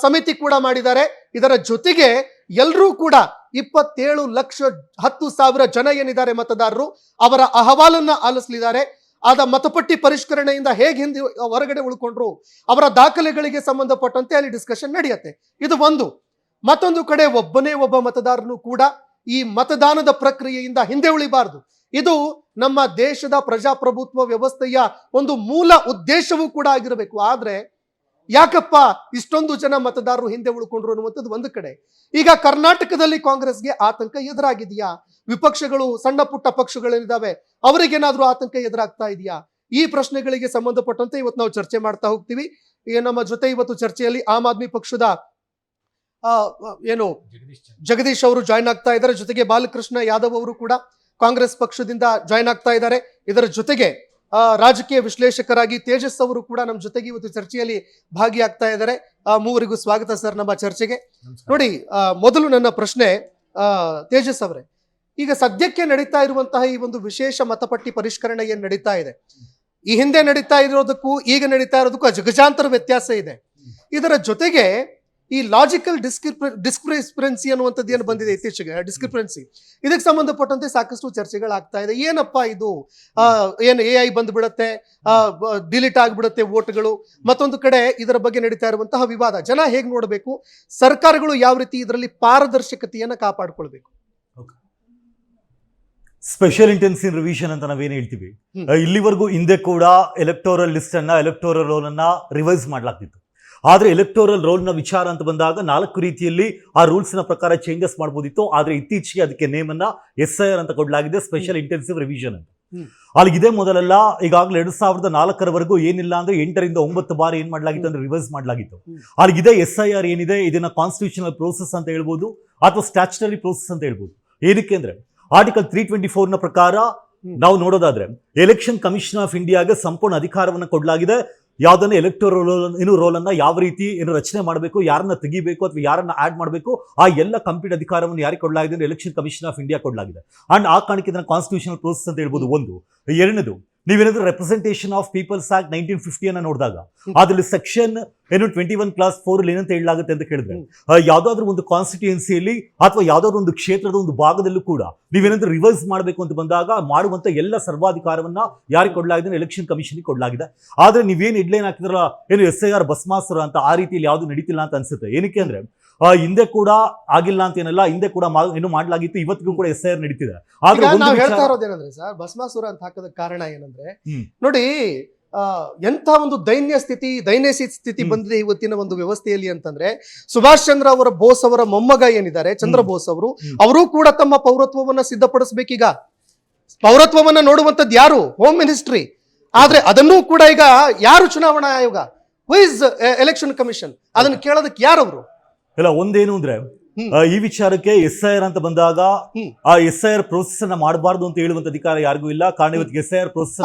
ಸಮಿತಿ ಕೂಡ ಮಾಡಿದ್ದಾರೆ. ಇದರ ಜೊತೆಗೆ ಎಲ್ಲರೂ ಕೂಡ 27,10,000 ಜನ ಏನಿದ್ದಾರೆ ಮತದಾರರು, ಅವರ ಅಹವಾಲನ್ನ ಆಲಿಸಲಿದ್ದಾರೆ. ಆದ ಮತಪಟ್ಟಿ ಪರಿಷ್ಕರಣೆಯಿಂದ ಹೇಗೆ ಹಿಂದೆ ಹೊರಗಡೆ ಉಳ್ಕೊಂಡ್ರು, ಅವರ ದಾಖಲೆಗಳಿಗೆ ಸಂಬಂಧಪಟ್ಟಂತೆ ಅಲ್ಲಿ ಡಿಸ್ಕಷನ್ ನಡೆಯುತ್ತೆ. ಇದು ಒಂದು. ಮತ್ತೊಂದು ಕಡೆ ಒಬ್ಬ ಮತದಾರನು ಕೂಡ ಈ ಮತದಾನದ ಪ್ರಕ್ರಿಯೆಯಿಂದ ಹಿಂದೆ ಉಳಿಬಾರದು. ಇದು ನಮ್ಮ ದೇಶದ ಪ್ರಜಾಪ್ರಭುತ್ವ ವ್ಯವಸ್ಥೆಯ ಒಂದು ಮೂಲ ಉದ್ದೇಶವೂ ಕೂಡ ಆಗಿರಬೇಕು. ಆದ್ರೆ ಯಾಕಪ್ಪ ಇಷ್ಟೊಂದು ಜನ ಮತದಾರರು ಹಿಂದೆ ಉಳ್ಕೊಂಡ್ರು ಅನ್ನುವಂಥದ್ದು ಒಂದು ಕಡೆ. ಈಗ ಕರ್ನಾಟಕದಲ್ಲಿ ಕಾಂಗ್ರೆಸ್ಗೆ ಆತಂಕ ಎದುರಾಗಿದೆಯಾ? ವಿಪಕ್ಷಗಳು, ಸಣ್ಣ ಪುಟ್ಟ ಪಕ್ಷಗಳೇನಿದ್ದಾವೆ, ಅವರಿಗೇನಾದ್ರೂ ಆತಂಕ ಎದುರಾಗ್ತಾ ಇದೆಯಾ? ಈ ಪ್ರಶ್ನೆಗಳಿಗೆ ಸಂಬಂಧಪಟ್ಟಂತೆ ಇವತ್ತು ನಾವು ಚರ್ಚೆ ಮಾಡ್ತಾ ಹೋಗ್ತೀವಿ. ಈಗ ನಮ್ಮ ಜೊತೆ ಇವತ್ತು ಚರ್ಚೆಯಲ್ಲಿ ಆಮ್ ಆದ್ಮಿ ಪಕ್ಷದ ಜಗದೀಶ್ ಅವರು ಜಾಯ್ನ್ ಆಗ್ತಾ ಇದ್ದಾರೆ. ಜೊತೆಗೆ ಬಾಲಕೃಷ್ಣ ಯಾದವ್ ಅವರು ಕೂಡ ಕಾಂಗ್ರೆಸ್ ಪಕ್ಷದಿಂದ ಜಾಯ್ನ್ ಆಗ್ತಾ ಇದ್ದಾರೆ. ಇದರ ಜೊತೆಗೆ ರಾಜಕೀಯ ವಿಶ್ಲೇಷಕರಾಗಿ ತೇಜಸ್ ಅವರು ಕೂಡ ನಮ್ಮ ಜೊತೆಗೆ ಇವತ್ತು ಚರ್ಚೆಯಲ್ಲಿ ಭಾಗಿಯಾಗ್ತಾ ಇದ್ದಾರೆ. ಮೂವರಿಗೂ ಸ್ವಾಗತ ಸರ್ ನಮ್ಮ ಚರ್ಚೆಗೆ. ನೋಡಿ, ಮೊದಲು ನನ್ನ ಪ್ರಶ್ನೆ ತೇಜಸ್ ಅವರೇ, ಈಗ ಸದ್ಯಕ್ಕೆ ನಡೀತಾ ಇರುವಂತಹ ಈ ಒಂದು ವಿಶೇಷ ಮತಪಟ್ಟಿ ಪರಿಷ್ಕರಣೆ ಏನ್ ನಡೀತಾ ಇದೆ, ಈ ಹಿಂದೆ ನಡೀತಾ ಇರೋದಕ್ಕೂ ಈಗ ನಡೀತಾ ಇರೋದಕ್ಕೂ ಅಜಗಜಾಂತರ ವ್ಯತ್ಯಾಸ ಇದೆ. ಇದರ ಜೊತೆಗೆ ಈ ಲಾಜಿಕಲ್ ಡಿಸ್ಕ್ರಿಪರೆನ್ಸಿ ಅನ್ನುವಂಥದ್ದು ಏನು ಬಂದಿದೆ ಇತ್ತೀಚೆಗೆ, ಡಿಸ್ಕ್ರಿಪರೆನ್ಸಿ, ಇದಕ್ಕೆ ಸಂಬಂಧಪಟ್ಟಂತೆ ಸಾಕಷ್ಟು ಚರ್ಚೆಗಳಾಗ್ತಾ ಇದೆ. ಏನಪ್ಪಾ ಇದು, ಏನು AI ಬಂದ್ಬಿಡತ್ತೆ, ಡಿಲೀಟ್ ಆಗಿಬಿಡುತ್ತೆ ವೋಟ್ಗಳು. ಮತ್ತೊಂದು ಕಡೆ ಇದರ ಬಗ್ಗೆ ನಡೀತಾ ಇರುವಂತಹ ವಿವಾದ, ಜನ ಹೇಗೆ ನೋಡಬೇಕು, ಸರ್ಕಾರಗಳು ಯಾವ ರೀತಿ ಇದರಲ್ಲಿ ಪಾರದರ್ಶಕತೆಯನ್ನು ಕಾಪಾಡ್ಕೊಳ್ಬೇಕು? ಸ್ಪೆಷಲ್ ಇಂಟೆನ್ಸಿವ್ ರಿವಿಷನ್ ಅಂತ ನಾವೇನು ಹೇಳ್ತೀವಿ, ಇಲ್ಲಿವರೆಗೂ ಹಿಂದೆ ಕೂಡ ಎಲೆಕ್ಟೋರಲ್ ಲಿಸ್ಟ್ ಅನ್ನ, ಎಲೆಕ್ಟೋರಲ್ ರೋಲ್ ಅನ್ನ ರಿವೈಸ್ ಮಾಡಲಾಗ್ತಿತ್ತು. ಆದ್ರೆ ಎಲೆಕ್ಟೋರಲ್ ರೋಲ್ ನ ವಿಚಾರ ಅಂತ ಬಂದಾಗ 4 ರೀತಿಯಲ್ಲಿ ಆ ರೂಲ್ಸ್ ನ ಪ್ರಕಾರ ಚೇಂಜಸ್ ಮಾಡಬಹುದಿತ್ತು. ಆದ್ರೆ ಇತ್ತೀಚೆಗೆ ಅದಕ್ಕೆ ನೇಮ್ ಅನ್ನ SIR ಅಂತ ಕೊಡಲಾಗಿದೆ, ಸ್ಪೆಷಲ್ ಇಂಟೆನ್ಸಿವ್ ರಿವಿಷನ್ ಅಂತ. ಅಲ್ಲಿಗಿದೆ ಮೊದಲೆಲ್ಲ ಈಗಾಗಲೇ 2004 ಏನಿಲ್ಲ ಅಂದ್ರೆ 8ರಿಂದ 9 ಬಾರಿ ಏನ್ ಮಾಡಲಾಗಿತ್ತು ಅಂದ್ರೆ ರಿವೈಸ್ ಮಾಡಲಾಗಿತ್ತು. ಅಲ್ಲಿಗಿದೆ SIR ಏನಿದೆ, ಇದನ್ನ ಕಾನ್ಸ್ಟಿಟ್ಯೂಷನಲ್ ಪ್ರೋಸೆಸ್ ಅಂತ ಹೇಳ್ಬೋದು ಅಥವಾ ಸ್ಟ್ಯಾಚ್ಯುಟರಿ ಪ್ರೋಸೆಸ್ ಅಂತ ಹೇಳ್ಬೋದು. ಏನಕ್ಕೆ ಅಂದ್ರೆ ಆರ್ಟಿಕಲ್ 324 ನ ಪ್ರಕಾರ ನಾವು ನೋಡೋದಾದ್ರೆ ಎಲೆಕ್ಷನ್ ಕಮಿಷನ್ ಆಫ್ ಇಂಡಿಯಾಗೆ ಸಂಪೂರ್ಣ ಅಧಿಕಾರವನ್ನು ಕೊಡಲಾಗಿದೆ. ಯಾವ್ದನ್ನ ಎಲೆಕ್ಟೋರಲ್ ರೋಲ್ ಅನ್ನ ಯಾವ ರೀತಿ ರಚನೆ ಮಾಡಬೇಕು, ಯಾರನ್ನ ತೆಗಿಬೇಕು ಅಥವಾ ಯಾರನ್ನ ಆಡ್ ಮಾಡಬೇಕು, ಆ ಎಲ್ಲ ಕಂಪ್ಲೀಟ್ ಅಧಿಕಾರವನ್ನು ಯಾರಿಗೆ ಕೊಡಲಾಗಿದೆ ಅಂದ್ರೆ ಎಲೆಕ್ಷನ್ ಕಮಿಷನ್ ಆಫ್ ಇಂಡಿಯಾ ಕೊಡಲಾಗಿದೆ. ಅಂಡ್ ಆ ಕಾರಣಕ್ಕೆ ಇದನ್ನ ಕಾನ್ಸ್ಟಿಟ್ಯೂಷನಲ್ ಪ್ರೋಸೆಸ್ ಅಂತ ಹೇಳ್ಬೋದು. ಒಂದು. ಎರಡನೇದು, ನೀವೇನಾದ್ರೂ ರೆಪ್ರೆಸೆಂಟೇಷನ್ ಆಫ್ ಪೀಪಲ್ಸ್ ಆಕ್ಟ್ 1950 ಅನ್ನ ನೋಡಿದಾಗ ಅದ್ರಲ್ಲಿ ಸೆಕ್ಷನ್ 21+4 ಏನಂತ ಹೇಳಲಾಗುತ್ತೆ ಅಂತ ಕೇಳಿದ್ರೆ, ಯಾವ್ದಾದ್ರು ಒಂದು ಕಾನ್ಸ್ಟಿಟ್ಯೂಯನ್ಸಿಯಲ್ಲಿ ಅಥವಾ ಯಾವ್ದಾದ್ರು ಒಂದು ಕ್ಷೇತ್ರದ ಒಂದು ಭಾಗದಲ್ಲೂ ಕೂಡ ನೀವೇನಾದ್ರೂ ರಿವೈಸ್ ಮಾಡಬೇಕು ಅಂತ ಬಂದಾಗ ಮಾಡುವಂತ ಎಲ್ಲ ಸರ್ವಾಧಿಕಾರವನ್ನ ಯಾರಿಗೆ ಕೊಡಲಾಗಿದೆ, ಎಲೆಕ್ಷನ್ ಕಮಿಷನ್ ಕೊಡಲಾಗಿದೆ. ಆದ್ರೆ ನೀವೇನು ಹೆಡ್ಲೈನ್ ಹಾಕಿದ್ರಲ್ಲ, ಏನು SIR ಭಸ್ಮಾಸುರ ಅಂತ, ಆ ರೀತಿಯಲ್ಲಿ ಯಾವ್ದು ನಡೀತಿಲ್ಲ ಅಂತ ಅನ್ಸುತ್ತೆ. ಏನಕ್ಕೆ ಅಂದ್ರೆ ಹಿಂದೆ ಕೂಡ ಆಗಿಲ್ಲ ಅಂತ ಏನಲ್ಲ, ಹಿಂದೆ ಕೂಡ ಏನು ಮಾಡಲಾಗಿತ್ತು, ಇವತ್ತಿಗೂ ಕೂಡ SIR ನಡೀತಿದೆ. ಆದ್ರೆ ನಾವು ಹೇಳ್ತಾ ಇರೋದೇನಂದ್ರೆ ಸರ್, ಭಸ್ಮಾಸುರ ಅಂತ ಹಾಕೋದ ಕಾರಣ ಏನಂದ್ರೆ, ನೋಡಿ ಎಂಥ ಒಂದು ದೈನ್ಯ ಸ್ಥಿತಿ ಬಂದಿದೆ ಇವತ್ತಿನ ಒಂದು ವ್ಯವಸ್ಥೆಯಲ್ಲಿ ಅಂತಂದ್ರೆ, ಸುಭಾಷ್ ಚಂದ್ರ ಅವರ ಬೋಸ್ ಅವರ ಮೊಮ್ಮಗ ಏನಿದ್ದಾರೆ ಚಂದ್ರ ಬೋಸ್ ಅವರು ಕೂಡ ತಮ್ಮ ಪೌರತ್ವವನ್ನ ಸಿದ್ಧಪಡಿಸಬೇಕೀಗ. ಪೌರತ್ವವನ್ನ ನೋಡುವಂತದ್ದು ಯಾರು? Home ministry. ಆದ್ರೆ ಅದನ್ನೂ ಕೂಡ ಈಗ ಯಾರು? ಚುನಾವಣಾ ಆಯೋಗ. Who is election commission? ಅದನ್ನ ಕೇಳೋದಕ್ಕೆ ಯಾರವರು? ಇಲ್ಲ, ಒಂದೇನು ಅಂದ್ರೆ ಈ ವಿಚಾರಕ್ಕೆ SIR ಅಂತ ಬಂದಾಗ ಆ SIR ಪ್ರೋಸೆಸ್ ಅನ್ನ ಮಾಡಬಾರ್ದು ಅಂತ ಹೇಳುವಂತ ಅಧಿಕಾರ ಯಾರಿಗೂ ಇಲ್ಲ. ಕಾರಣ ಇವತ್ತು SIR ಪ್ರೋಸೆಸ್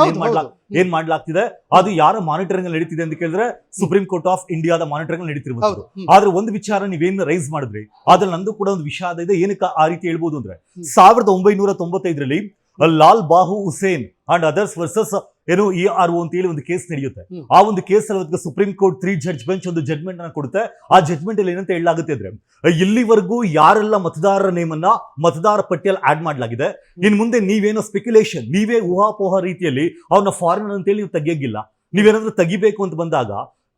ಏನ್ ಮಾಡ್ಲಾಗ್ತಿದೆ, ಅದು ಯಾರ ಮಾನಿಟರಿಂಗ್ ನಡೀತಿದೆ ಅಂತ ಕೇಳಿದ್ರೆ ಸುಪ್ರೀಂ ಕೋರ್ಟ್ ಆಫ್ ಇಂಡಿಯಾದ ಮಾನಿಟರಿಂಗ್ ನಡೀತಿರ್ಬೋದು. ಆದ್ರೆ ಒಂದು ವಿಚಾರ ನೀವೇನು ರೈಸ್ ಮಾಡಿದ್ರಿ, ಅದ್ರಲ್ಲಿ ನಂದು ಕೂಡ ಒಂದು ವಿಷಾದ ಇದೆ. ಏನಕ್ಕೆ ಆ ರೀತಿ ಹೇಳ್ಬೋದು ಅಂದ್ರೆ, 1995ರಲ್ಲಿ ಲಾಲ್ ಬಾಹು ಹುಸೇನ್ ಅಂಡ್ ಅದರ್ಸ್ ವರ್ಸಸ್ ಏನು ERO ಅಂತ ಹೇಳಿ ಒಂದು ಕೇಸ್ ನಡೆಯುತ್ತೆ. ಆ ಒಂದು ಕೇಸ್ ಅಲ್ಲಿ ಸುಪ್ರೀಂ ಕೋರ್ಟ್ 3 ಜಡ್ಜ್ ಬೆಂಚ್ ಒಂದು ಜಡ್ಜ್ಮೆಂಟ್ ಅನ್ನ ಕೊಡುತ್ತೆ. ಆ ಜಡ್ಜ್ಮೆಂಟ್ ಅಲ್ಲಿ ಏನಂತ ಹೇಳಲಾಗುತ್ತೆ ಅಂದ್ರೆ, ಇಲ್ಲಿವರೆಗೂ ಯಾರೆಲ್ಲ ಮತದಾರರ ನೇಮನ್ನ ಮತದಾರ ಪಟ್ಟಿಯಲ್ಲಿ ಆಡ್ ಮಾಡಲಾಗಿದೆ, ಇನ್ ಮುಂದೆ ನೀವೇನೋ ಸ್ಪೆಕ್ಯುಲೇಷನ್, ನೀವೇ ಊಹಾಪೋಹ ರೀತಿಯಲ್ಲಿ ಅವ್ರನ್ನ ಫಾರಿನರ್ ಅಂತೇಳಿ ನೀವು ತೆಗಿಯಂಗಿಲ್ಲ. ನೀವೇನಾದ್ರೂ ತೆಗಿಬೇಕು ಅಂತ ಬಂದಾಗ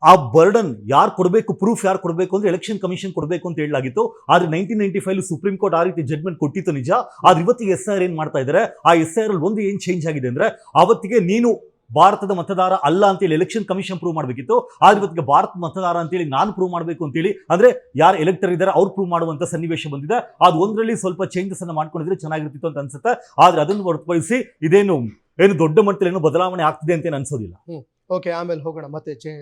ಆ ಬರ್ಡನ್ ಯಾರು ಕೊಡಬೇಕು, ಪ್ರೂಫ್ ಯಾರು ಕೊಡಬೇಕು ಅಂದ್ರೆ ಎಲೆಕ್ಷನ್ ಕಮಿಷನ್ ಕೊಡಬೇಕು ಅಂತ ಹೇಳಲಾಗಿತ್ತು. ಆದ್ರೆ 1995 ಸುಪ್ರೀಂ ಕೋರ್ಟ್ ಆ ರೀತಿ ಜಡ್ಜ್ಮೆಂಟ್ ಕೊಟ್ಟಿತ್ತು ನಿಜ. ಆದ್ರೆ ಇವತ್ತಿಗೆ SIR ಏನ್ ಮಾಡ್ತಾ ಇದ್ದಾರೆ, ಆ SIR ಅಲ್ಲಿ ಒಂದು ಏನ್ ಚೇಂಜ್ ಆಗಿದೆ ಅಂದ್ರೆ, ಅವತ್ತಿಗೆ ನೀನು ಭಾರತದ ಮತದಾರ ಅಲ್ಲ ಅಂತೇಳಿ ಎಲೆಕ್ಷನ್ ಕಮಿಷನ್ ಪ್ರೂವ್ ಮಾಡಬೇಕಿತ್ತು. ಆದ್ರೆ ಇವತ್ತಿಗೆ ಭಾರತ ಮತದಾರ ಅಂತೇಳಿ ನಾನು ಪ್ರೂವ್ ಮಾಡಬೇಕು ಅಂತೇಳಿ, ಅಂದ್ರೆ ಯಾರು ಎಲೆಕ್ಟರ್ ಇದ್ದಾರೆ ಅವ್ರು ಪ್ರೂವ್ ಮಾಡುವಂತ ಸನ್ನಿವೇಶ ಬಂದಿದೆ. ಅದು ಒಂದರಲ್ಲಿ ಸ್ವಲ್ಪ ಚೇಂಜಸ್ ಅನ್ನ ಮಾಡ್ಕೊಂಡಿದ್ರೆ ಚೆನ್ನಾಗಿರ್ತಿತ್ತು ಅಂತ ಅನ್ಸುತ್ತೆ. ಆದ್ರೆ ಅದನ್ನು ಹೊರತುಪಡಿಸಿ ಇದೇನು ದೊಡ್ಡ ಮಟ್ಟದಲ್ಲಿ ಏನು ಬದಲಾವಣೆ ಆಗ್ತಿದೆ ಅಂತ ಅನ್ಸೋದಿಲ್ಲ. ಓಕೆ, ಆಮೇಲೆ ಹೋಗೋಣ ಮತ್ತೆ